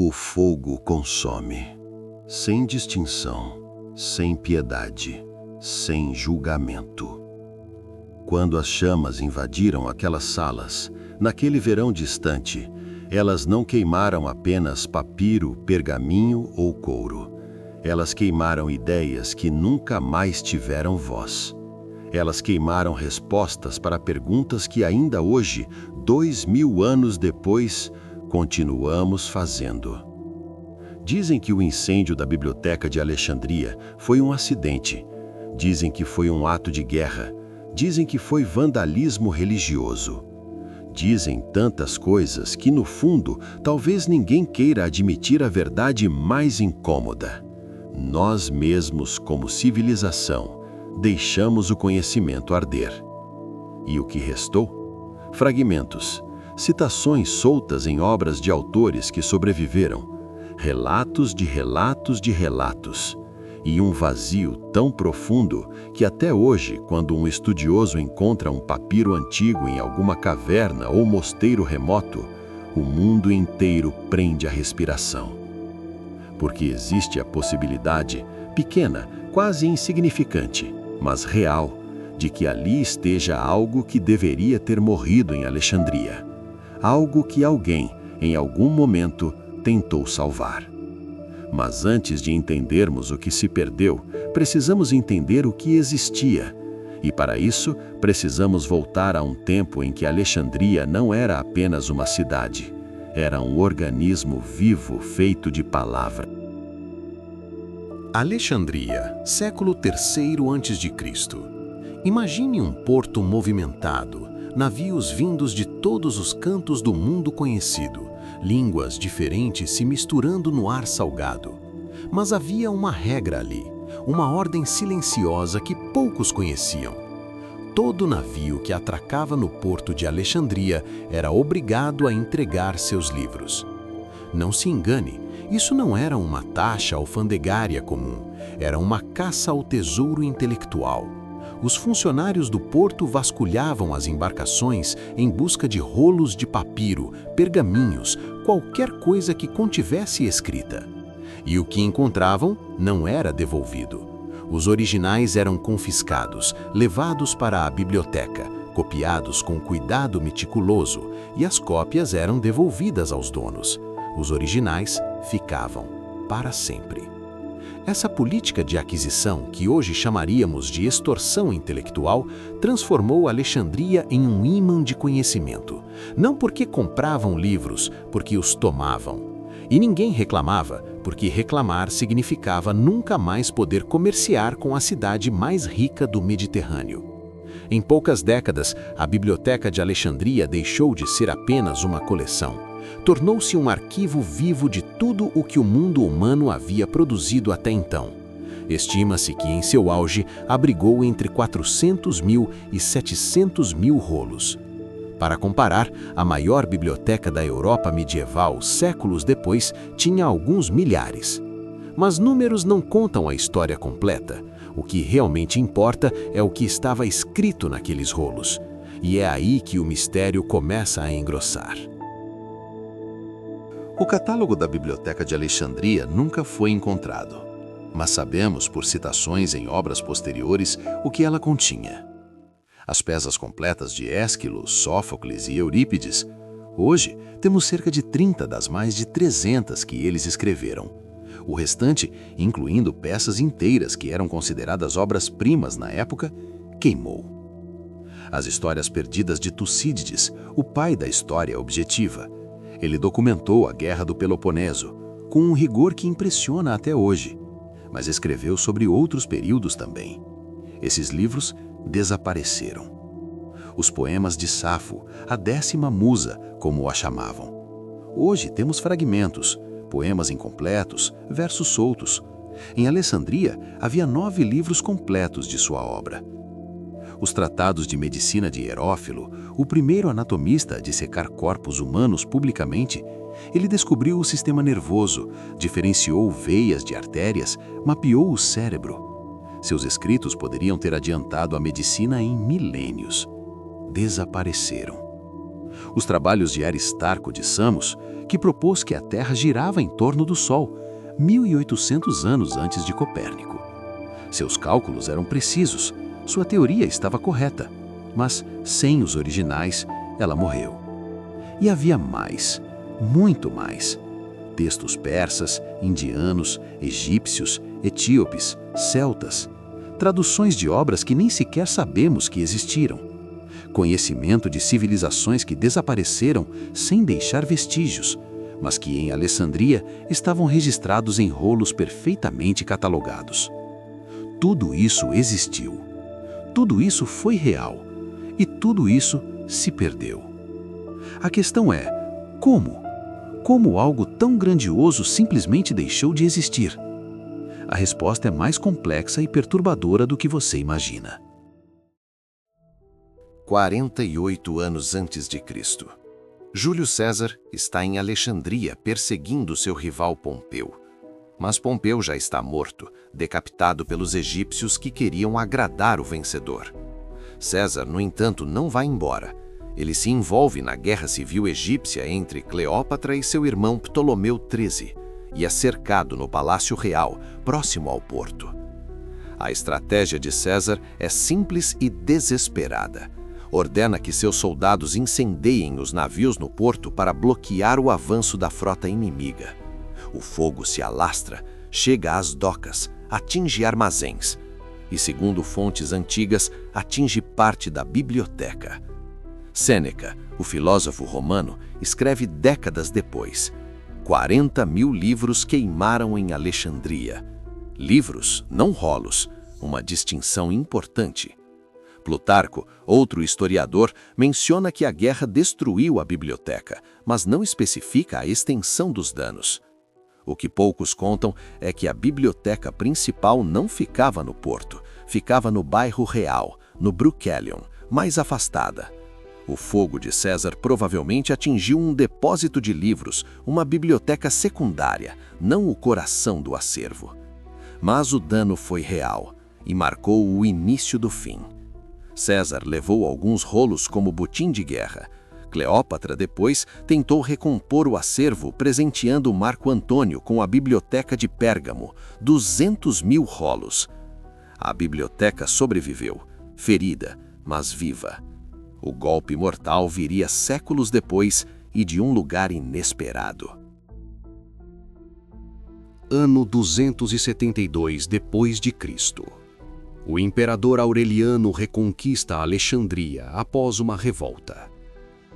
O fogo consome, sem distinção, sem piedade, sem julgamento. Quando as chamas invadiram aquelas salas, naquele verão distante, elas não queimaram apenas papiro, pergaminho ou couro. Elas queimaram ideias que nunca mais tiveram voz. Elas queimaram respostas para perguntas que ainda hoje, 2000 anos depois, continuamos fazendo. Dizem que o incêndio da Biblioteca de Alexandria foi um acidente. Dizem que foi um ato de guerra. Dizem que foi vandalismo religioso. Dizem tantas coisas que, no fundo, talvez ninguém queira admitir a verdade mais incômoda. Nós mesmos, como civilização, deixamos o conhecimento arder. E o que restou? Fragmentos, citações soltas em obras de autores que sobreviveram, relatos de relatos de relatos, e um vazio tão profundo que até hoje, quando um estudioso encontra um papiro antigo em alguma caverna ou mosteiro remoto, o mundo inteiro prende a respiração. Porque existe a possibilidade, pequena, quase insignificante, mas real, de que ali esteja algo que deveria ter morrido em Alexandria. Algo que alguém, em algum momento, tentou salvar. Mas antes de entendermos o que se perdeu, precisamos entender o que existia. E para isso, precisamos voltar a um tempo em que Alexandria não era apenas uma cidade. Era um organismo vivo feito de palavra. Alexandria, século III a.C. Imagine um porto movimentado, navios vindos de todos os cantos do mundo conhecido, línguas diferentes se misturando no ar salgado. Mas havia uma regra ali, uma ordem silenciosa que poucos conheciam. Todo navio que atracava no porto de Alexandria era obrigado a entregar seus livros. Não se engane, isso não era uma taxa alfandegária comum, era uma caça ao tesouro intelectual. Os funcionários do porto vasculhavam as embarcações em busca de rolos de papiro, pergaminhos, qualquer coisa que contivesse escrita. E o que encontravam não era devolvido. Os originais eram confiscados, levados para a biblioteca, copiados com cuidado meticuloso, e as cópias eram devolvidas aos donos. Os originais ficavam para sempre. Essa política de aquisição, que hoje chamaríamos de extorsão intelectual, transformou Alexandria em um ímã de conhecimento. Não porque compravam livros, porque os tomavam. E ninguém reclamava, porque reclamar significava nunca mais poder comerciar com a cidade mais rica do Mediterrâneo. Em poucas décadas, a Biblioteca de Alexandria deixou de ser apenas uma coleção. Tornou-se um arquivo vivo de tudo o que o mundo humano havia produzido até então. Estima-se que, em seu auge, abrigou entre 400 mil e 700 mil rolos. Para comparar, a maior biblioteca da Europa medieval, séculos depois, tinha alguns milhares. Mas números não contam a história completa. O que realmente importa é o que estava escrito naqueles rolos. E é aí que o mistério começa a engrossar. O catálogo da Biblioteca de Alexandria nunca foi encontrado, mas sabemos por citações em obras posteriores o que ela continha. As peças completas de Ésquilo, Sófocles e Eurípides, hoje temos cerca de 30 das mais de 300 que eles escreveram. O restante, incluindo peças inteiras que eram consideradas obras-primas na época, queimou. As histórias perdidas de Tucídides, o pai da história objetiva. Ele documentou a Guerra do Peloponeso, com um rigor que impressiona até hoje, mas escreveu sobre outros períodos também. Esses livros desapareceram. Os poemas de Safo, a 10ª musa, como a chamavam. Hoje temos fragmentos, poemas incompletos, versos soltos. Em Alessandria, havia 9 livros completos de sua obra. Os tratados de medicina de Herófilo, o primeiro anatomista a dissecar corpos humanos publicamente, ele descobriu o sistema nervoso, diferenciou veias de artérias, mapeou o cérebro. Seus escritos poderiam ter adiantado a medicina em milênios. Desapareceram. Os trabalhos de Aristarco de Samos, que propôs que a Terra girava em torno do Sol, 1800 anos antes de Copérnico. Seus cálculos eram precisos, sua teoria estava correta, mas sem os originais, ela morreu. E havia mais, muito mais. Textos persas, indianos, egípcios, etíopes, celtas, traduções de obras que nem sequer sabemos que existiram, conhecimento de civilizações que desapareceram sem deixar vestígios, mas que em Alexandria estavam registrados em rolos perfeitamente catalogados. Tudo isso existiu, tudo isso foi real, e tudo isso se perdeu. A questão é, como? Como algo tão grandioso simplesmente deixou de existir? A resposta é mais complexa e perturbadora do que você imagina. 48 anos antes de Cristo. Júlio César está em Alexandria perseguindo seu rival Pompeu. Mas Pompeu já está morto, decapitado pelos egípcios que queriam agradar o vencedor. César, no entanto, não vai embora. Ele se envolve na guerra civil egípcia entre Cleópatra e seu irmão Ptolomeu XIII e é cercado no Palácio Real, próximo ao porto. A estratégia de César é simples e desesperada. Ordena que seus soldados incendeiem os navios no porto para bloquear o avanço da frota inimiga. O fogo se alastra, chega às docas, atinge armazéns e, segundo fontes antigas, atinge parte da biblioteca. Sêneca, o filósofo romano, escreve décadas depois: 40.000 livros queimaram em Alexandria. Livros, não rolos, uma distinção importante. Plutarco, outro historiador, menciona que a guerra destruiu a biblioteca, mas não especifica a extensão dos danos. O que poucos contam é que a biblioteca principal não ficava no porto, ficava no bairro Real, no Bruchelion, mais afastada. O fogo de César provavelmente atingiu um depósito de livros, uma biblioteca secundária, não o coração do acervo. Mas o dano foi real e marcou o início do fim. César levou alguns rolos como botim de guerra. Cleópatra, depois, tentou recompor o acervo presenteando Marco Antônio com a biblioteca de Pérgamo, 200.000 rolos. A biblioteca sobreviveu, ferida, mas viva. O golpe mortal viria séculos depois e de um lugar inesperado. Ano 272 depois de Cristo. O imperador Aureliano reconquista Alexandria após uma revolta.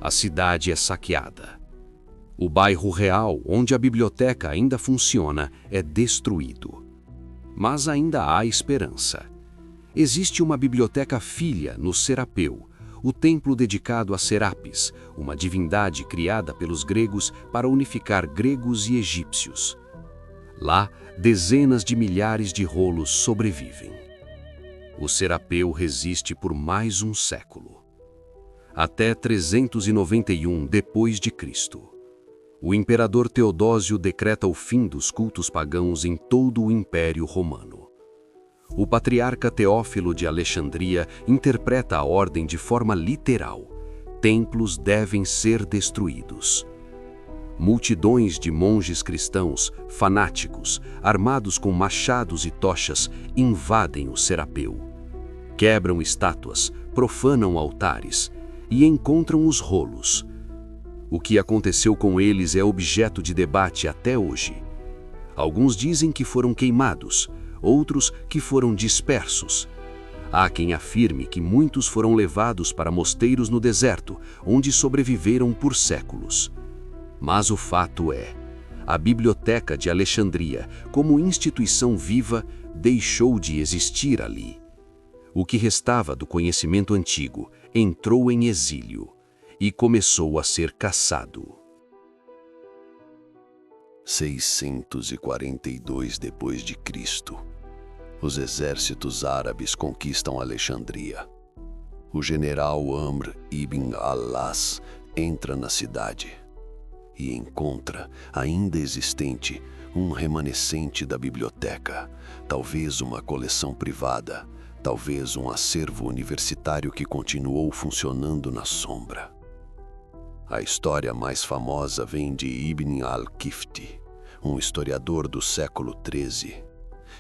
A cidade é saqueada. O bairro real, onde a biblioteca ainda funciona, é destruído. Mas ainda há esperança. Existe uma biblioteca filha no Serapeu, o templo dedicado a Serapis, uma divindade criada pelos gregos para unificar gregos e egípcios. Lá, dezenas de milhares de rolos sobrevivem. O Serapeu resiste por mais um século. Até 391 depois de Cristo. O imperador Teodósio decreta o fim dos cultos pagãos em todo o Império Romano. O patriarca Teófilo de Alexandria interpreta a ordem de forma literal. Templos devem ser destruídos. Multidões de monges cristãos, fanáticos, armados com machados e tochas, invadem o Serapeu. Quebram estátuas, profanam altares e encontram os rolos. O que aconteceu com eles é objeto de debate até hoje. Alguns dizem que foram queimados, outros que foram dispersos. Há quem afirme que muitos foram levados para mosteiros no deserto, onde sobreviveram por séculos. Mas o fato é, a Biblioteca de Alexandria, como instituição viva, deixou de existir ali. O que restava do conhecimento antigo entrou em exílio e começou a ser caçado. 642 depois de Cristo. Os exércitos árabes conquistam Alexandria. O general Amr ibn al-As entra na cidade e encontra, ainda existente, um remanescente da biblioteca, talvez uma coleção privada, talvez um acervo universitário que continuou funcionando na sombra. A história mais famosa vem de Ibn al-Kifti, um historiador do século XIII.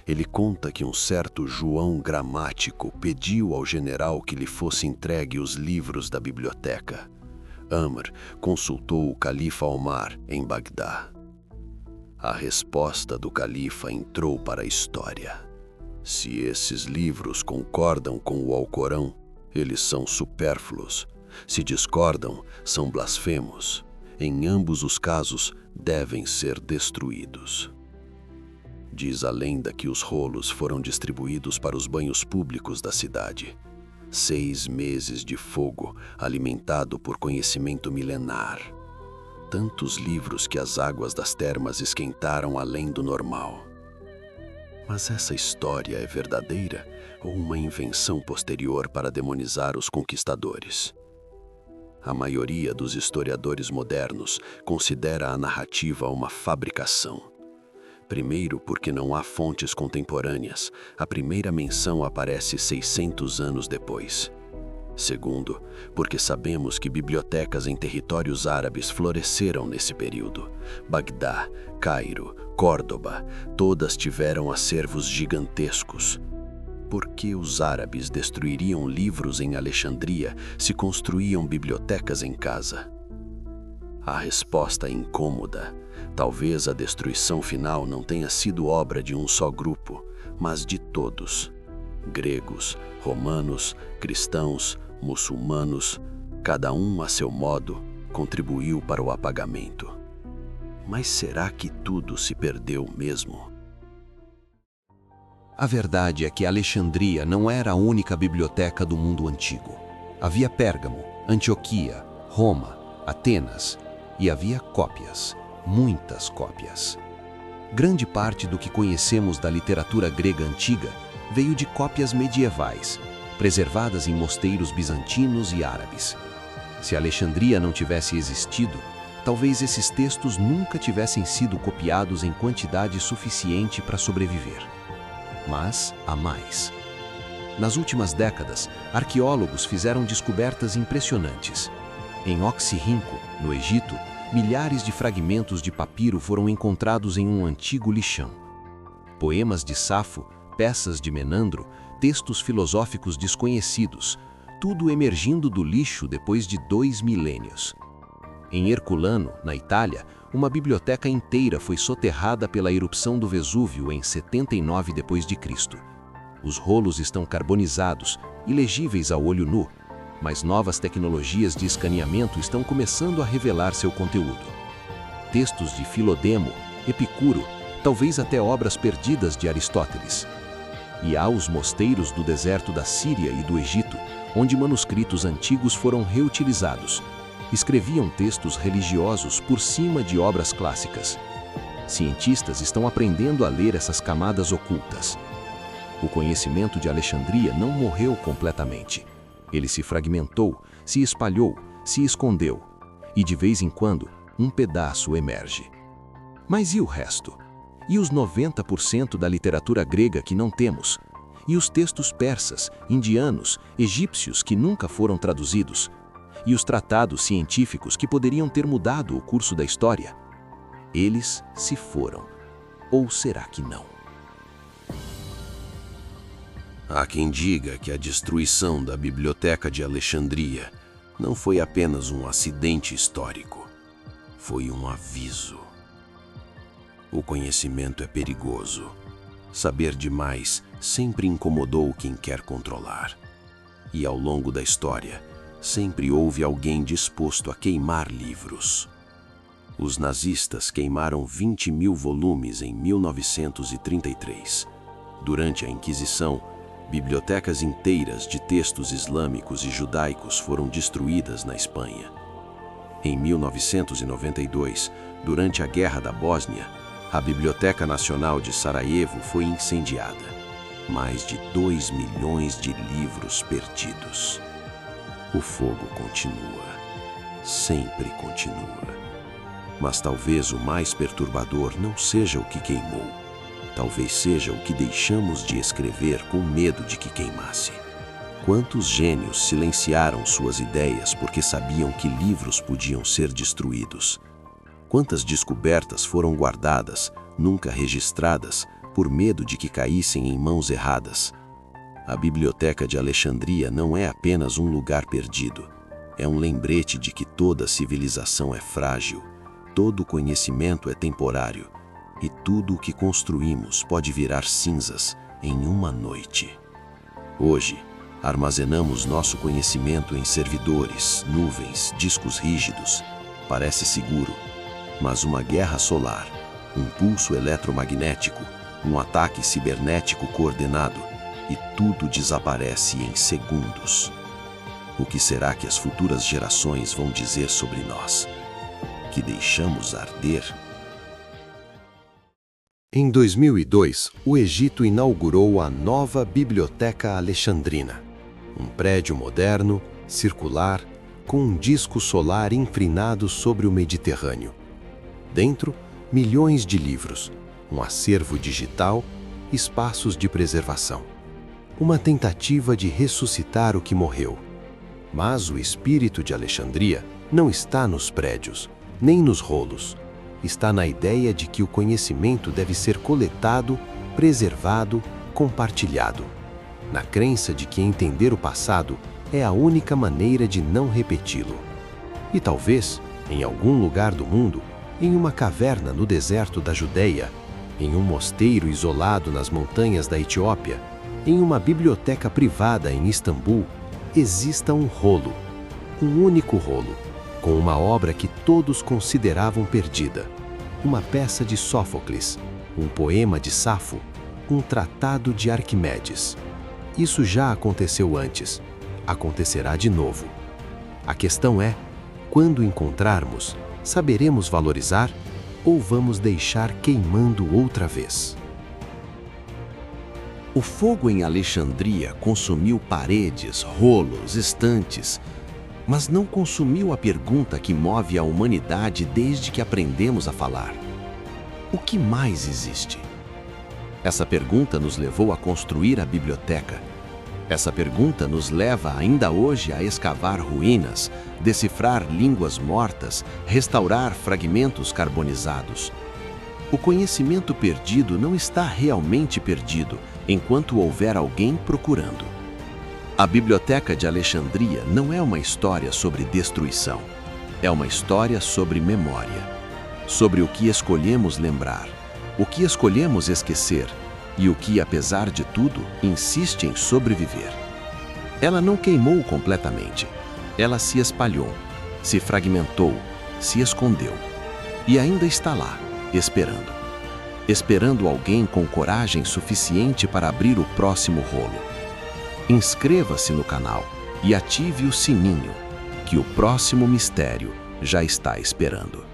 Ele conta que um certo João Gramático pediu ao general que lhe fosse entregue os livros da biblioteca. Amr consultou o califa Omar em Bagdá. A resposta do califa entrou para a história. Se esses livros concordam com o Alcorão, eles são supérfluos. Se discordam, são blasfemos. Em ambos os casos, devem ser destruídos. Diz a lenda que os rolos foram distribuídos para os banhos públicos da cidade. 6 meses de fogo, alimentado por conhecimento milenar. Tantos livros que as águas das termas esquentaram além do normal. Mas essa história é verdadeira ou uma invenção posterior para demonizar os conquistadores? A maioria dos historiadores modernos considera a narrativa uma fabricação. Primeiro, porque não há fontes contemporâneas. A primeira menção aparece 600 anos depois. Segundo, porque sabemos que bibliotecas em territórios árabes floresceram nesse período. Bagdá, Cairo, Córdoba, todas tiveram acervos gigantescos. Por que os árabes destruiriam livros em Alexandria se construíam bibliotecas em casa? A resposta é incômoda. Talvez a destruição final não tenha sido obra de um só grupo, mas de todos. Gregos, romanos, cristãos, muçulmanos, cada um a seu modo, contribuiu para o apagamento. Mas será que tudo se perdeu mesmo? A verdade é que Alexandria não era a única biblioteca do mundo antigo. Havia Pérgamo, Antioquia, Roma, Atenas, e havia cópias, muitas cópias. Grande parte do que conhecemos da literatura grega antiga veio de cópias medievais, preservadas em mosteiros bizantinos e árabes. Se Alexandria não tivesse existido, talvez esses textos nunca tivessem sido copiados em quantidade suficiente para sobreviver. Mas há mais. Nas últimas décadas, arqueólogos fizeram descobertas impressionantes. Em Oxirrinco, no Egito, milhares de fragmentos de papiro foram encontrados em um antigo lixão. Poemas de Safo, peças de Menandro, textos filosóficos desconhecidos, tudo emergindo do lixo depois de 2 milênios. Em Herculano, na Itália, uma biblioteca inteira foi soterrada pela erupção do Vesúvio em 79 d.C. Os rolos estão carbonizados, ilegíveis ao olho nu, mas novas tecnologias de escaneamento estão começando a revelar seu conteúdo. Textos de Filodemo, Epicuro, talvez até obras perdidas de Aristóteles. E há os mosteiros do deserto da Síria e do Egito, onde manuscritos antigos foram reutilizados. Escreviam textos religiosos por cima de obras clássicas. Cientistas estão aprendendo a ler essas camadas ocultas. O conhecimento de Alexandria não morreu completamente. Ele se fragmentou, se espalhou, se escondeu, e de vez em quando, um pedaço emerge. Mas e o resto? E os 90% da literatura grega que não temos? E os textos persas, indianos, egípcios que nunca foram traduzidos? E os tratados científicos que poderiam ter mudado o curso da história? Eles se foram. Ou será que não? Há quem diga que a destruição da Biblioteca de Alexandria não foi apenas um acidente histórico, foi um aviso. O conhecimento é perigoso. Saber demais sempre incomodou quem quer controlar. E ao longo da história, sempre houve alguém disposto a queimar livros. Os nazistas queimaram 20.000 volumes em 1933. Durante a Inquisição, bibliotecas inteiras de textos islâmicos e judaicos foram destruídas na Espanha. Em 1992, durante a Guerra da Bósnia, a Biblioteca Nacional de Sarajevo foi incendiada. Mais de 2 milhões de livros perdidos. O fogo continua. Sempre continua. Mas talvez o mais perturbador não seja o que queimou. Talvez seja o que deixamos de escrever com medo de que queimasse. Quantos gênios silenciaram suas ideias porque sabiam que livros podiam ser destruídos? Quantas descobertas foram guardadas, nunca registradas, por medo de que caíssem em mãos erradas? A Biblioteca de Alexandria não é apenas um lugar perdido. É um lembrete de que toda civilização é frágil, todo conhecimento é temporário, e tudo o que construímos pode virar cinzas em uma noite. Hoje, armazenamos nosso conhecimento em servidores, nuvens, discos rígidos. Parece seguro, mas uma guerra solar, um pulso eletromagnético, um ataque cibernético coordenado, e tudo desaparece em segundos. O que será que as futuras gerações vão dizer sobre nós? Que deixamos arder? Em 2002, o Egito inaugurou a nova Biblioteca Alexandrina, um prédio moderno, circular, com um disco solar inclinado sobre o Mediterrâneo. Dentro, milhões de livros, um acervo digital, espaços de preservação. Uma tentativa de ressuscitar o que morreu. Mas o espírito de Alexandria não está nos prédios, nem nos rolos. Está na ideia de que o conhecimento deve ser coletado, preservado, compartilhado. Na crença de que entender o passado é a única maneira de não repeti-lo. E talvez, em algum lugar do mundo, em uma caverna no deserto da Judeia, em um mosteiro isolado nas montanhas da Etiópia, em uma biblioteca privada em Istambul, exista um rolo, um único rolo, com uma obra que todos consideravam perdida, uma peça de Sófocles, um poema de Safo, um tratado de Arquimedes. Isso já aconteceu antes, acontecerá de novo. A questão é, quando encontrarmos, saberemos valorizar ou vamos deixar queimando outra vez? O fogo em Alexandria consumiu paredes, rolos, estantes, mas não consumiu a pergunta que move a humanidade desde que aprendemos a falar. O que mais existe? Essa pergunta nos levou a construir a biblioteca. Essa pergunta nos leva ainda hoje a escavar ruínas, decifrar línguas mortas, restaurar fragmentos carbonizados. O conhecimento perdido não está realmente perdido enquanto houver alguém procurando. A Biblioteca de Alexandria não é uma história sobre destruição. É uma história sobre memória. Sobre o que escolhemos lembrar, o que escolhemos esquecer e o que, apesar de tudo, insiste em sobreviver. Ela não queimou completamente. Ela se espalhou, se fragmentou, se escondeu. E ainda está lá, esperando. Esperando alguém com coragem suficiente para abrir o próximo rolo. Inscreva-se no canal e ative o sininho, que o próximo mistério já está esperando.